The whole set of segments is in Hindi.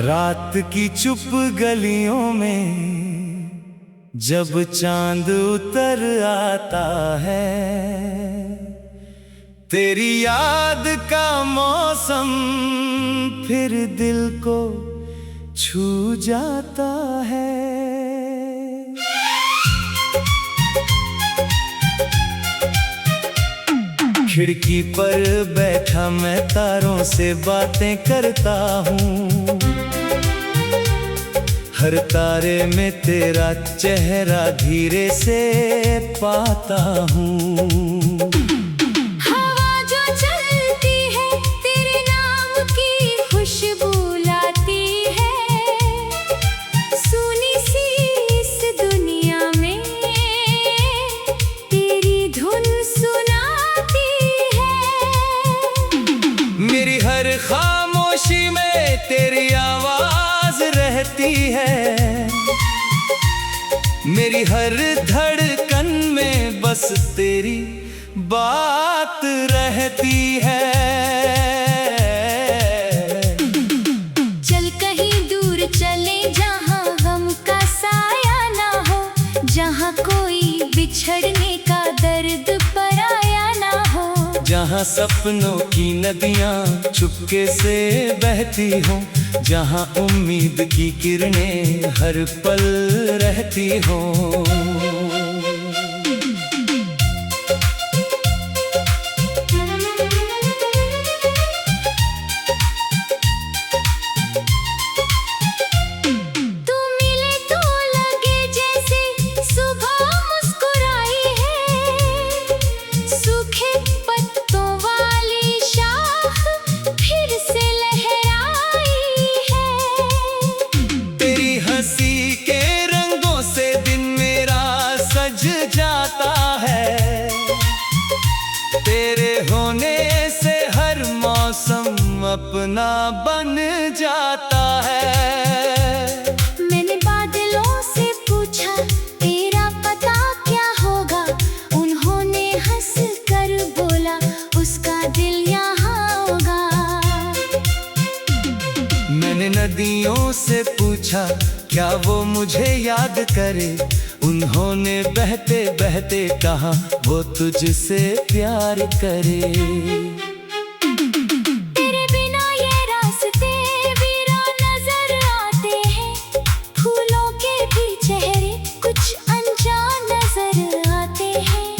रात की चुप गलियों में जब चांद उतर आता है, तेरी याद का मौसम फिर दिल को छू जाता है। खिड़की पर बैठा मैं तारों से बातें करता हूँ, हर तारे में तेरा चेहरा धीरे से पाता हूँ। हवा जो चलती है तेरे नाम की खुशबू लाती है, सुनी सी इस दुनिया में तेरी धुन सुनाती है। मेरी हर खामोशी में तेरी आवाज रहती है, मेरी हर धड़कन में बस तेरी बात रहती है। चल कहीं दूर चले जहाँ गम का साया ना हो, जहाँ कोई बिछड़ने का दर्द पराया ना हो, जहाँ सपनों की नदियाँ चुपके से बहती हों, जहाँ उम्मीद की किरणें हर पल रहती हों। जाता है तेरे होने से हर मौसम अपना बन जाता है। मैंने बादलों से पूछा तेरा पता क्या होगा, उन्होंने हंस कर बोला उसका दिल यहाँ होगा। मैंने नदियों से पूछा क्या वो मुझे याद करे, उन्होंने बहते बहते कहा वो तुझसे प्यार करे। तेरे बिना ये रास्ते वीरान नजर आते हैं, फूलों के भी चेहरे कुछ अनजान नजर आते हैं।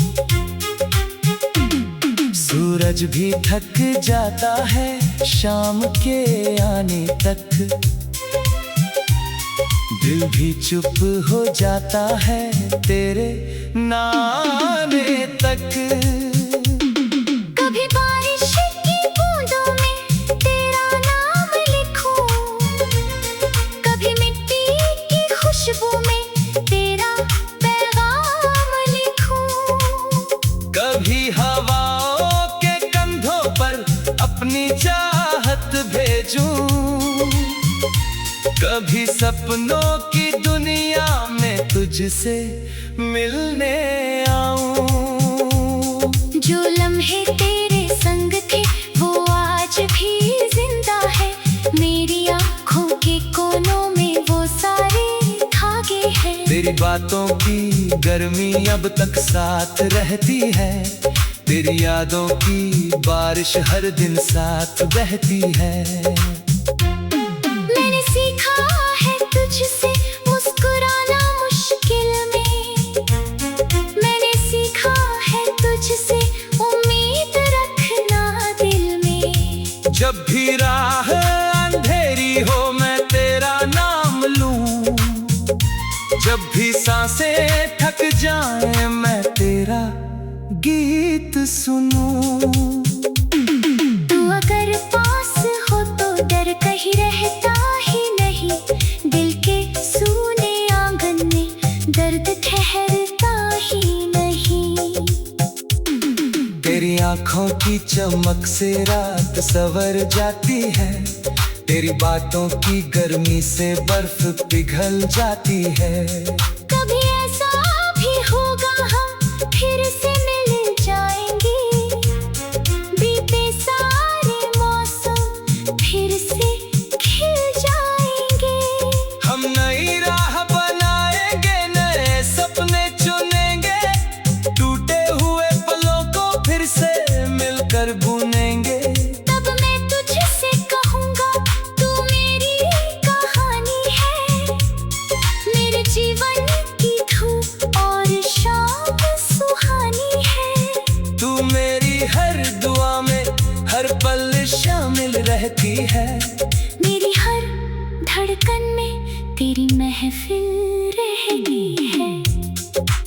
सूरज भी थक जाता है शाम के आने तक, दिल भी चुप हो जाता है तेरे नामे तक। कभी बारिश की बूंदों में तेरा नाम लिखूं, कभी मिट्टी की खुशबू में तेरा पैगाम लिखूं, कभी हवाओं के कंधों पर अपनी चाहत भेजूं, कभी सपनों की दुनिया में तुझसे मिलने आऊं। जो लम्हे तेरे संग थे वो आज भी जिंदा है, मेरी आँखों के कोनों में वो सारे धागे हैं। तेरी बातों की गर्मी अब तक साथ रहती है, तेरी यादों की बारिश हर दिन साथ बहती है। तुझसे मुस्कुराना मुश्किल में, मैंने सीखा है तुझसे उम्मीद रखना दिल में। जब भी राह अंधेरी हो मैं तेरा नाम लूं, जब भी सांसें थक जाएं मैं तेरा गीत सुनूं। तू अगर पास हो तो डर कहीं रहता ही नहीं, दिल के सूने आंगन में दर्द ठहरता ही नहीं। तेरी आँखों की चमक से रात संवर जाती है, तेरी बातों की गर्मी से बर्फ पिघल जाती है। कभी ऐसा भी होगा हम फिर से मिल जाएंगे, बीते सारे मौसम फिर से खिल जाएंगे। पल शामिल रहती है। मेरी हर धड़कन में तेरी महफिल रहती है।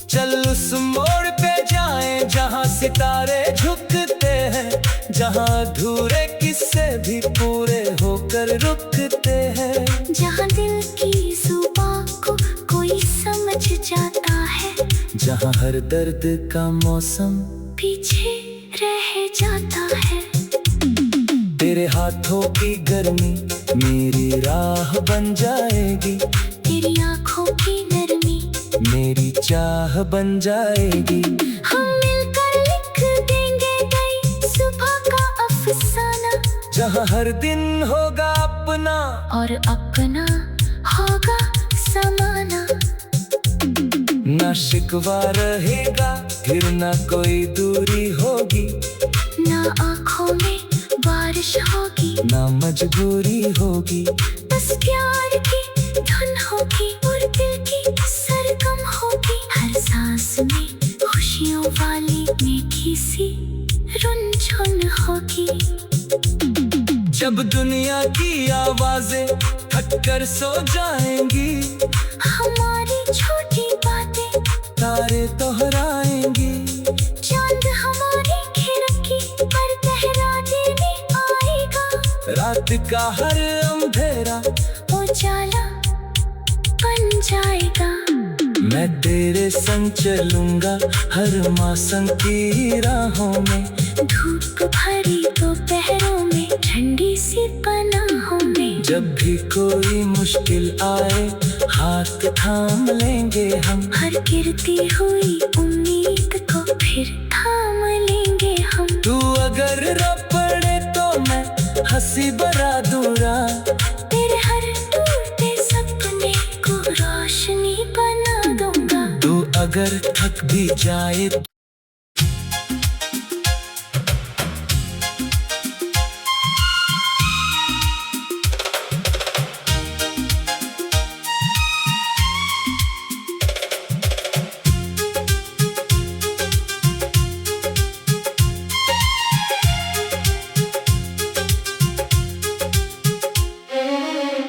चल उस मोड़ पे जाएं जहाँ सितारे झुकते हैं, जहाँ अधूरे किस्से भी पूरे होकर रुकते हैं। जहाँ दिल की जुबां को कोई समझ जाता है, जहाँ हर दर्द का मौसम पीछे रह जाता है। तेरे हाथों की गर्मी मेरी राह बन जाएगी, तेरी आंखों की नरमी मेरी चाह बन जाएगी। हम मिलकर लिख देंगे नई सुबह का अफसाना, जहाँ हर दिन होगा अपना और अपना होगा समाना। ना शिकवा रहेगा, फिर ना कोई दूरी होगी, ना आंखों में बारिश होगी, ना मजबूरी होगी। बस प्यार की धुन होगी और दिल की सरगम होगी। हर सांस में खुशियों वाली मीठी सी रुनझुन होगी। जब दुनिया की आवाजें थक कर सो जाएंगी, हमारी छोटी बातें तारे दोहराएंगी। चांद हमारी खिड़की पर पहरा देने आएगा, रात का हर अंधेरा उजाला बन जाएगा। मैं तेरे संग चलूंगा हर मौसम की राहों में, धूप भरी दोपहरों में, ठंडी सी पनाहों में। जब भी कोई मुश्किल आए हाथ थाम लेंगे हम, हर गिरती हुई उम्मीद को फिर थाम लेंगे हम। तू अगर रो पड़े तो मैं हंसी भरा दूंगा, तेरे हर टूटे सपने को रोशनी बना दूंगा। तू अगर थक भी जाए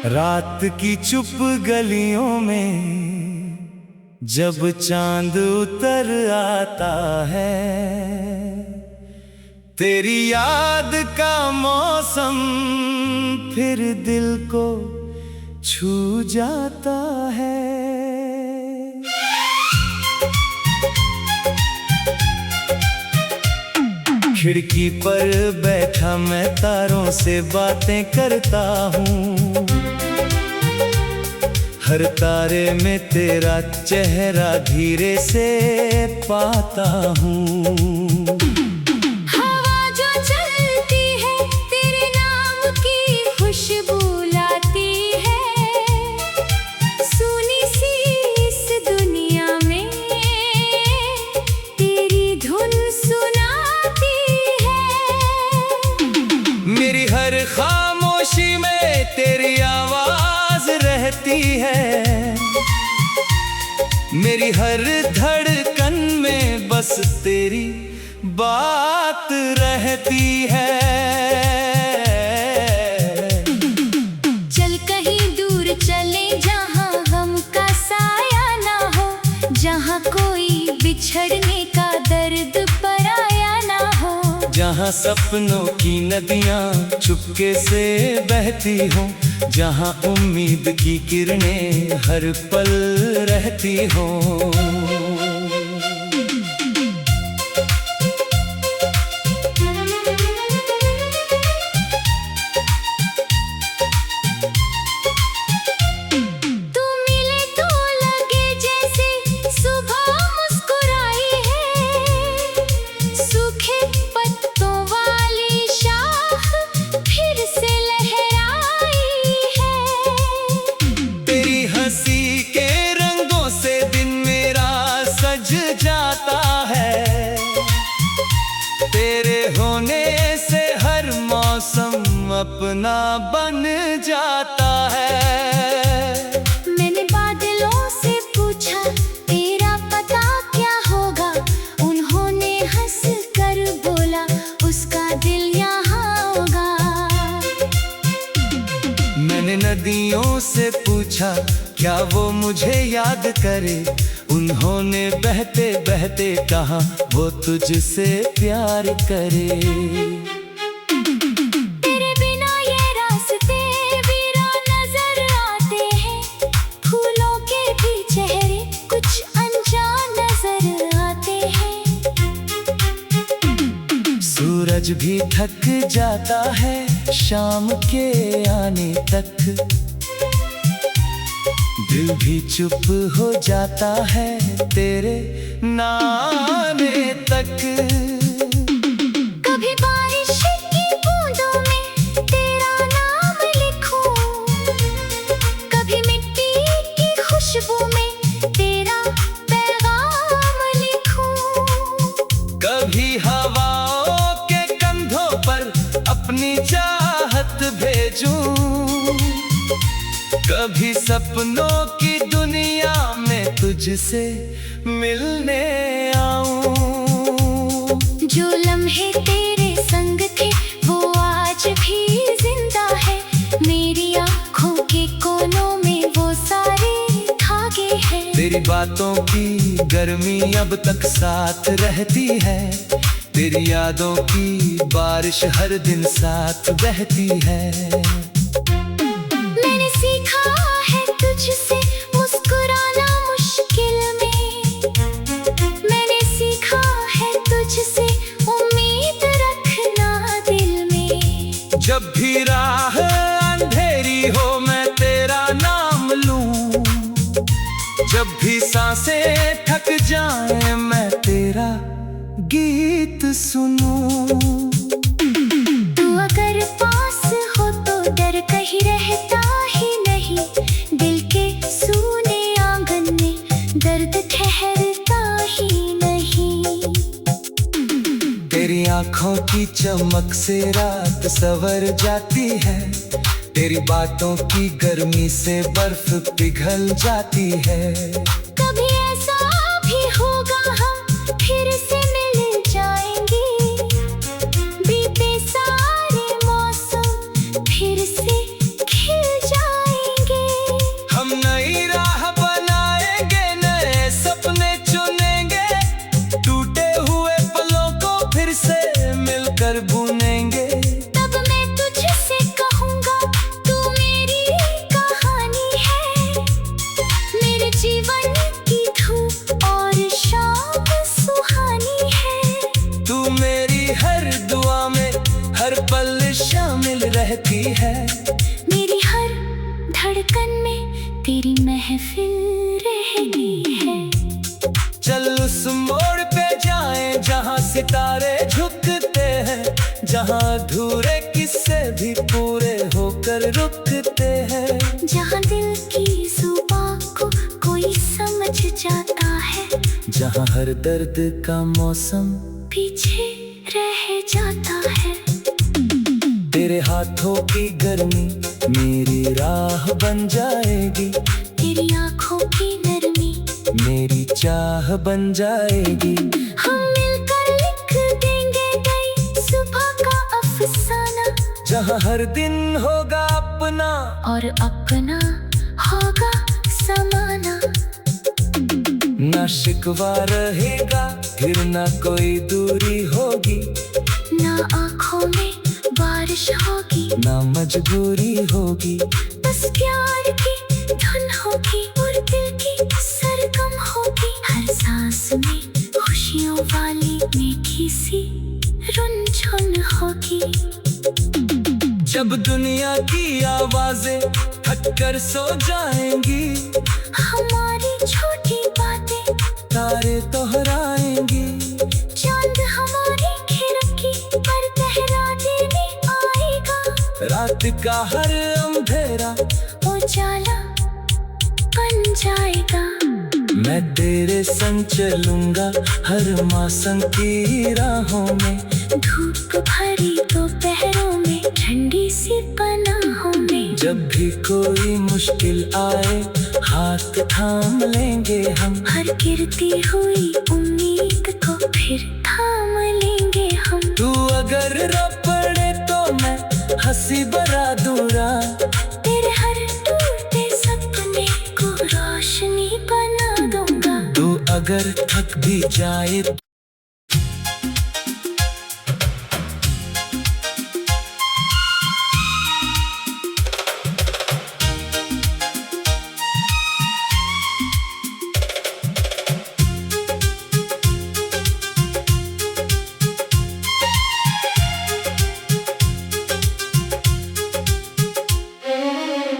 रात की चुप गलियों में जब चांद उतर आता है, तेरी याद का मौसम फिर दिल को छू जाता है। खिड़की पर बैठा मैं तारों से बातें करता हूँ, हर तारे में तेरा चेहरा धीरे से पाता हूँ। हवा जो चलती है तेरे नाम की खुशबू लाती है, सुनी सी इस दुनिया में तेरी धुन सुनाती है। मेरी हर खामोशी में तेरी आवाज रहती है, मेरी हर धड़कन में बस तेरी बात रहती है। चल कहीं दूर चले जहाँ गम का साया ना हो, जहाँ कोई बिछड़ने का दर्द पराया ना हो। जहाँ सपनों की नदियाँ चुपके से बहती हों, जहाँ उम्मीद की किरणें हर पल रहती हों। जाता है, तेरे होने से हर मौसम अपना बन जाता है। मैंने बादलों से पूछा तेरा पता क्या होगा, उन्होंने हंस कर बोला उसका दिल यहाँ सखियों से पूछा क्या वो मुझे याद करे। उन्होंने बहते बहते कहा वो तुझसे प्यार करे। तेरे बिना ये रास्ते वीरान नजर आते हैं, फूलों के भी चेहरे कुछ अनजान नजर आते हैं। सूरज भी थक जाता है शाम के आने तक, दिल भी चुप हो जाता है तेरे नाने तक। कभी बारिश की बूंदों में तेरा नाम लिखूं, कभी मिट्टी की खुशबू में तेरा पैगाम लिखूं, कभी हवाओं के कंधों पर अपनी चाहत भेजूं, कभी सपनों की दुनिया में तुझसे मिलने आऊं। जो लम्हे तेरे संग थे वो आज भी जिंदा है, मेरी आँखों के कोनों में वो सारे धागे हैं। तेरी बातों की गर्मी अब तक साथ रहती है, तेरी यादों की बारिश हर दिन साथ बहती है। मैंने सीखा है तुझसे मुस्कुराना मुश्किल में, मैंने सीखा है तुझसे उम्मीद रखना दिल में। जब भी राह अंधेरी हो मैं तेरा नाम लूं, जब भी सांसें थक जाएं मैं तेरा गीत सुनूं। तू अगर पास हो तो डर कहीं रहता ही नहीं, दिल के सूने आंगन में दर्द ठहरता ही नहीं। तेरी आंखों की चमक से रात संवर जाती है, तेरी बातों की गर्मी से बर्फ पिघल जाती है। कभी ऐसा भी होगा हम फिर से मिल जाएंगे, बीते सारे मौसम फिर से खिल जाएंगे। हम नई राह बनाएंगे, नए सपने चुनेंगे, टूटे हुए पलों को फिर से मिलकर बुनेंगे। तब मैं तुझसे कहूँगा तू मेरी कहानी है, मेरे जीवन की धूप और शाम सुहानी है। तू मेरी हर दुआ में हर पल शामिल रहती है, मेरी हर धड़कन में तेरी महफिल रहती है। चल उस मोड़ पे जाएं जहां सितारे झुकते हैं, जहां अधूरे किस्से भी पूरे होकर रुकते हैं। जहाँ दिल की जुबां को कोई समझ जाता है, जहां हर दर्द का मौसम पीछे रह जाता है। तेरे हाथों की गर्मी मेरी राह बन जाएगी, तेरी आँखों की नरमी मेरी चाह बन जाएगी। हम मिलकर लिख देंगे नई सुबह का अफसाना, जहां हर दिन होगा अपना और अपना होगा समाना। ना शिकवा रहेगा फिर ना कोई दूरी होगी, ना आँखों में बारिश होगी ना मजबूरी होगी। बस प्यार की धुन होगी और दिल की सरगम होगी। हर सांस में खुशियों वाली मीठी सी रुनझुन होगी। जब दुनिया की आवाजें थक कर सो जाएंगी, हमारी छोटी बातें तारे दोहराएंगी। चांद हमारी खिड़की पर पहरा देने आएगा, रात का हर अंधेरा उजाला बन जाएगा। मैं तेरे संग चलूंगा हर मौसम की राहों में, धूप भरी दोपहरों में ठंडी सी पनाहों में। जब भी कोई मुश्किल आए हाथ थाम लेंगे हम, हर गिरती हुई उम्मीद को फिर थाम लेंगे हम। तू अगर रो पड़े तो मैं हंसी बरा दूंगा, तेरे हर अगर थक भी जाए।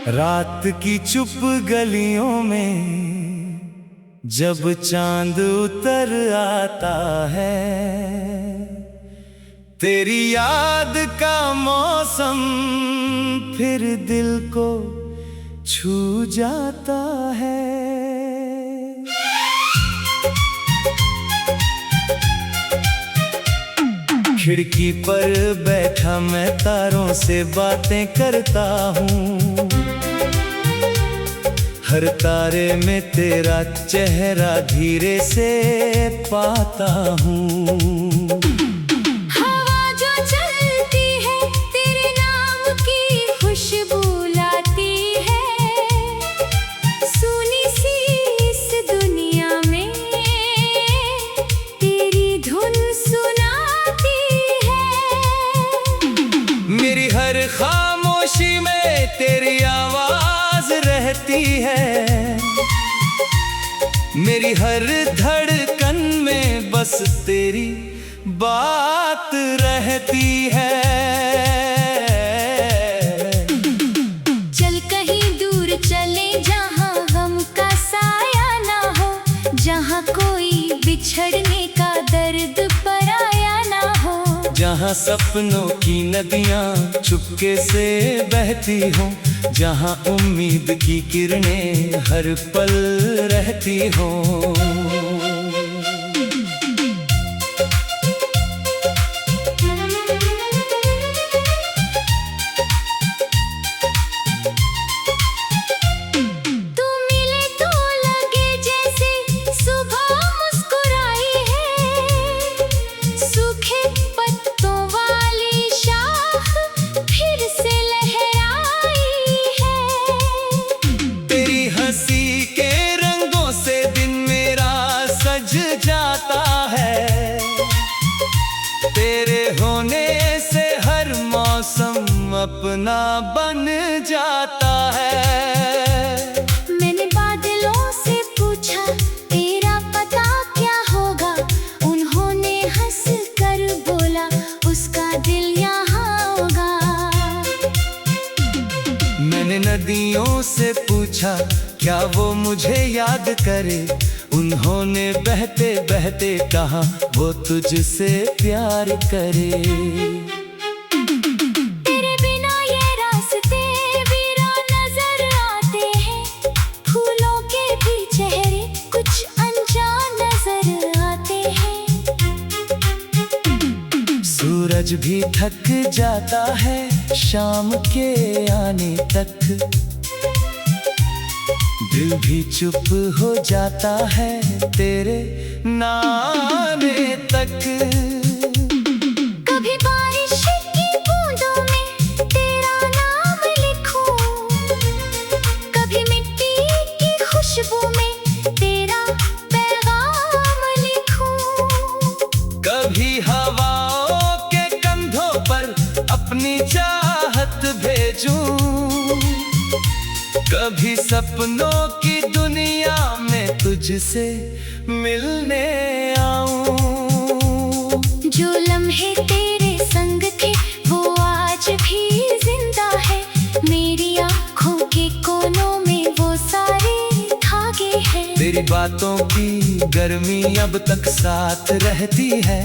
रात की चुप गलियों में जब चांद उतर आता है, तेरी याद का मौसम फिर दिल को छू जाता है। खिड़की पर बैठा मैं तारों से बातें करता हूँ, हर तारे में तेरा चेहरा धीरे से पाता हूँ। हवा जो चलती है तेरे नाम की खुशबू लाती है, सुनी सी इस दुनिया में तेरी धुन सुनाती है। मेरी हर खामोशी में तेरी आवाज रहती है, मेरी हर धड़कन में बस तेरी बात रहती है। चल कहीं दूर चले जहाँ गम का साया ना हो, जहाँ कोई बिछड़ने का दर्द पराया ना हो, जहाँ सपनों की नदियाँ चुपके से बहती हों, जहाँ उम्मीद की किरणें हर पल रहती हों। तू मिले तो लगे जैसे सुबह मुस्कुराई है, सूखे पत्तों वाली शाख फिर से लहराई है। तेरी हंसी के रंगों से दिन मेरा सज जाता है, तेरे होने से हर मौसम अपना बन जाता है। मैंने बादलों से पूछा तेरा पता क्या होगा, उन्होंने हंस कर बोला उसका दिल यहाँ होगा। मैंने नदियों से पूछा क्या वो मुझे याद करे, उन्होंने बहते बहते कहा वो तुझसे प्यार करे। तेरे बिना ये रास्ते वीरान नजर आते हैं, फूलों के भी चेहरे कुछ अनजान नजर आते हैं। सूरज भी थक जाता है शाम के आने तक, दिल भी चुप हो जाता है तेरे नामे तक। कभी बारिश की बूंदों में तेरा नाम लिखूं, कभी मिट्टी की खुशबू में तेरा पैगाम लिखूं, कभी हवाओं के कंधों पर अपनी चाहत भेजूं, कभी सपनों की दुनिया में तुझसे मिलने आऊं। जो लम्हे तेरे संग थे वो आज भी जिंदा है, मेरी आँखों के कोनों में वो सारे धागे हैं। तेरी बातों की गर्मी अब तक साथ रहती है,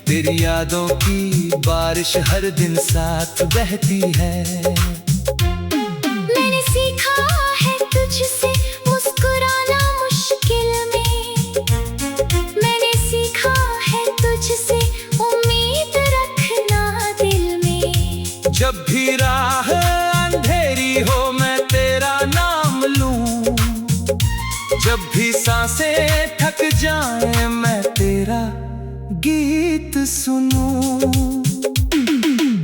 तेरी यादों की बारिश हर दिन साथ बहती है। मैंने सीखा है तुझसे मुस्कुराना मुश्किल में, मैंने सीखा है तुझसे उम्मीद रखना दिल में। जब भी राह अंधेरी हो मैं तेरा नाम लूं, जब भी सांसें थक जाएं मैं तेरा गीत सुनूं।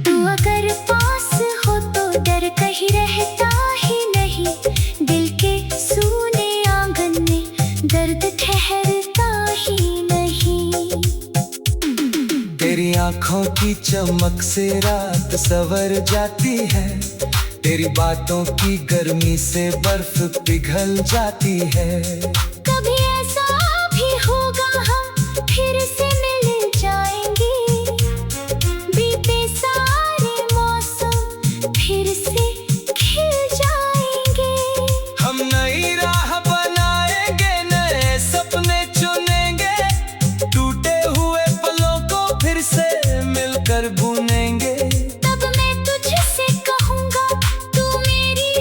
तू अगर पास हो तो डर कहीं रहता ही नहीं, दिल के सूने आंगन में दर्द ठहरता तेरी आंखों की चमक से रात सवर जाती है, तेरी बातों की गर्मी से बर्फ पिघल जाती है। कभी ऐसा भी होगा हम फिर से मिल जाएंगे, बीते सारे मौसम फिर से खिल जाएंगे। हम नई राह बनाएंगे, नए सपने चुनेंगे, टूटे हुए पलों को फिर से मिलकर बुनेंगे। तब मैं तुझसे कहूँगा तू मेरी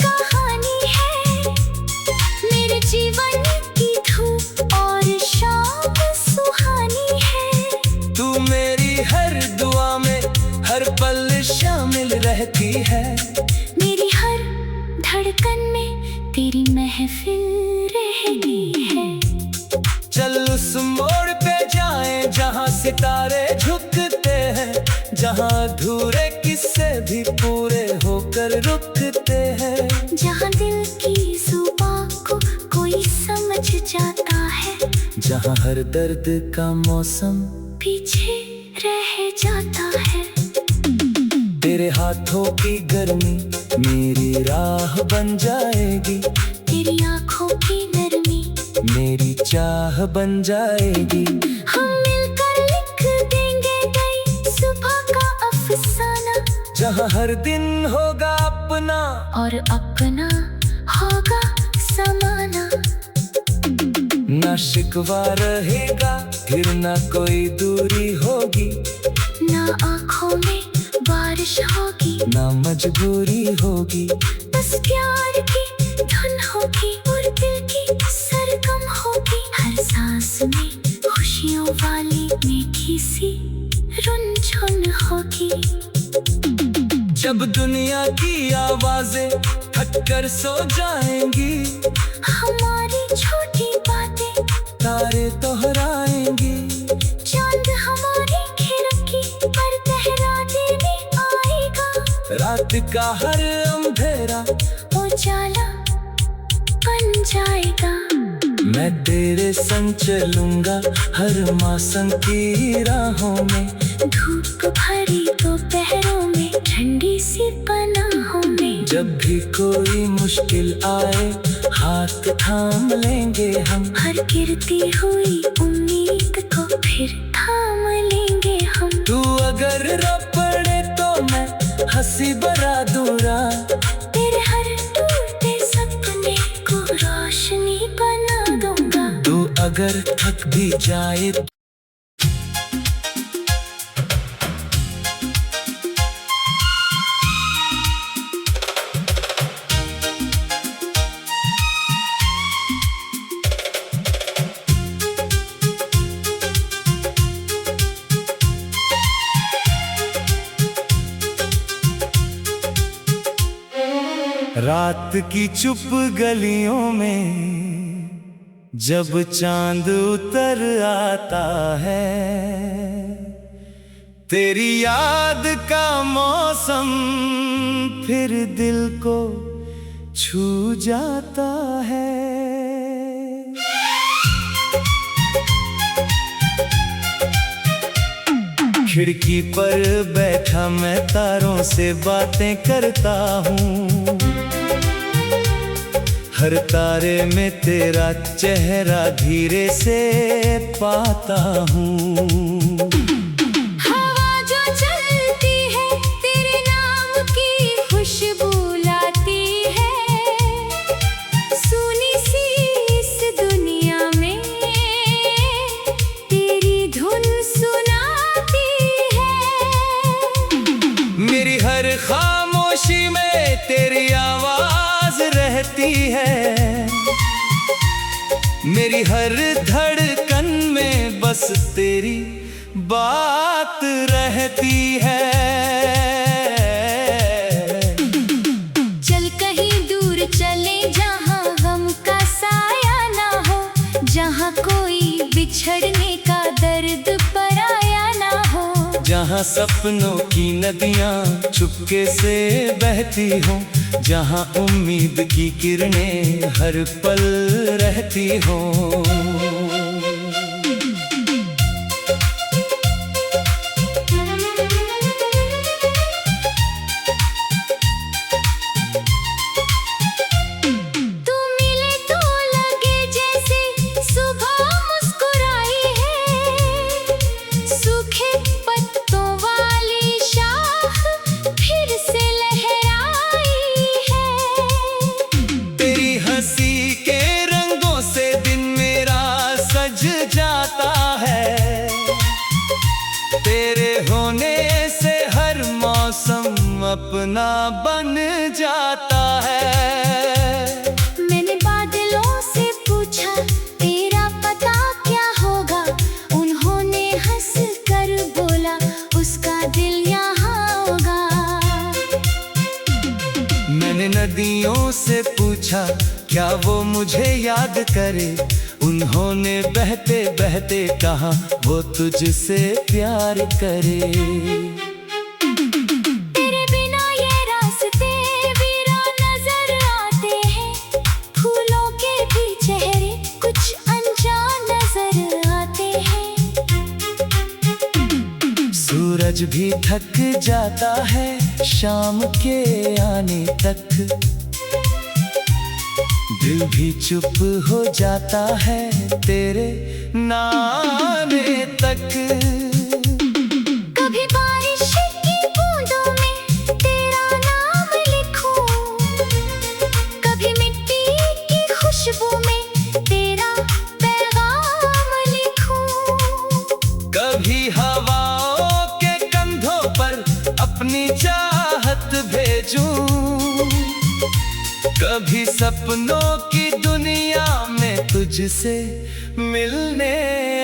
कहानी है, मेरे जीवन की धूप और शाम सुहानी है। तू मेरी हर दुआ में हर पल शामिल रहती है, मेरी हर धड़कन में तेरी महफिल रहती है। चल उस मोड़ पे जाएं जहाँ सितारे झुकते हैं, जहाँ अधूरे किस्से भी पूरे होकर रुकते हैं। जहाँ दिल की जुबां को कोई समझ जाता है, जहाँ हर दर्द का मौसम पीछे रह जाता है। तेरे हाथों की गर्मी मेरी राह बन जाएगी, तेरी आंखों की नरमी मेरी चाह बन जाएगी। हम मिलकर लिख देंगे नई सुबह का अफसाना, जहाँ हर दिन होगा अपना और अपना होगा समाना। ना शिकवा रहेगा, फिर ना कोई दूरी होगी, ना आंखों में बारिश होगी, ना मजबूरी होगी। बस प्यार की धुन होगी और दिल की सरगम होगी। हर सांस में खुशियों वाली मीठी सी रुनझुन होगी। जब दुनिया की आवाजें थक कर सो जाएंगी, हमारी छोटी बातें तारे दोहराएंगी। चांद हमारी खिड़की पर पहरा देने आएगा, रात का हर अंधेरा उजाला बन जाएगा। मैं तेरे संग चलूंगा हर मौसम की राहों में, धूप भरी दोपहरों में ठंडी सी पनाहों में। जब भी कोई मुश्किल आए हाथ थाम लेंगे हम, हर गिरती हुई उम्मीद को फिर थाम लेंगे हम। तू अगर रो पड़े तो मैं हंसी बरा दूंगा, तेरे हर टूटे सपने को रोशनी बना दूंगा। तू अगर थक भी जाए रात की चुप गलियों में जब चांद उतर आता है, तेरी याद का मौसम फिर दिल को छू जाता है। खिड़की पर बैठा मैं तारों से बातें करता हूँ, हर तारे में तेरा चेहरा धीरे से पाता हूँ। हवा जो चलती है तेरे नाम की खुशबू लाती है, सुनी सी इस दुनिया में तेरी धुन सुनाती है। मेरी हर खामोशी में तेरी आवाज रहती है, मेरी हर धड़कन में बस तेरी बात रहती है। चल कहीं दूर चले जहाँ गम का साया ना हो, जहाँ कोई बिछड़ने का दर्द पराया ना हो। जहाँ सपनों की नदियाँ चुपके से बहती हों, जहाँ उम्मीद की किरणें हर पल रहती हों। अपना बन जाता है। मैंने बादलों से पूछा तेरा पता क्या होगा, उन्होंने हंस कर बोला उसका दिल यहाँ होगा। मैंने नदियों से पूछा क्या वो मुझे याद करे, उन्होंने बहते बहते कहा वो तुझसे प्यार करे। तेरे बिना ये रास्ते वीरान नजर आते हैं, फूलों के भी चेहरे कुछ अनजान नजर आते हैं। सूरज भी थक जाता है शाम के आने तक, दिल भी चुप हो जाता है तेरे नाने तक। कभी बारिश की बूंदों में तेरा नाम लिखूं, कभी मिट्टी की खुशबू में तेरा पैगाम लिखूं। कभी हवाओं के कंधों पर अपनी चाहत भेजूं, कभी सपनों की दुनिया में तुझसे मिलने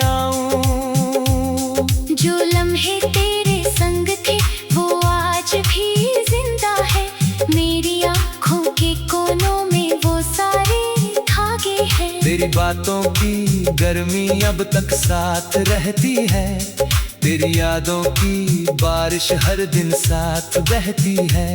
आऊं। जो लम्हे तेरे संग थे वो आज भी जिंदा है, मेरी आँखों के कोनों में वो सारे धागे हैं। तेरी बातों की गर्मी अब तक साथ रहती है, तेरी यादों की बारिश हर दिन साथ बहती है।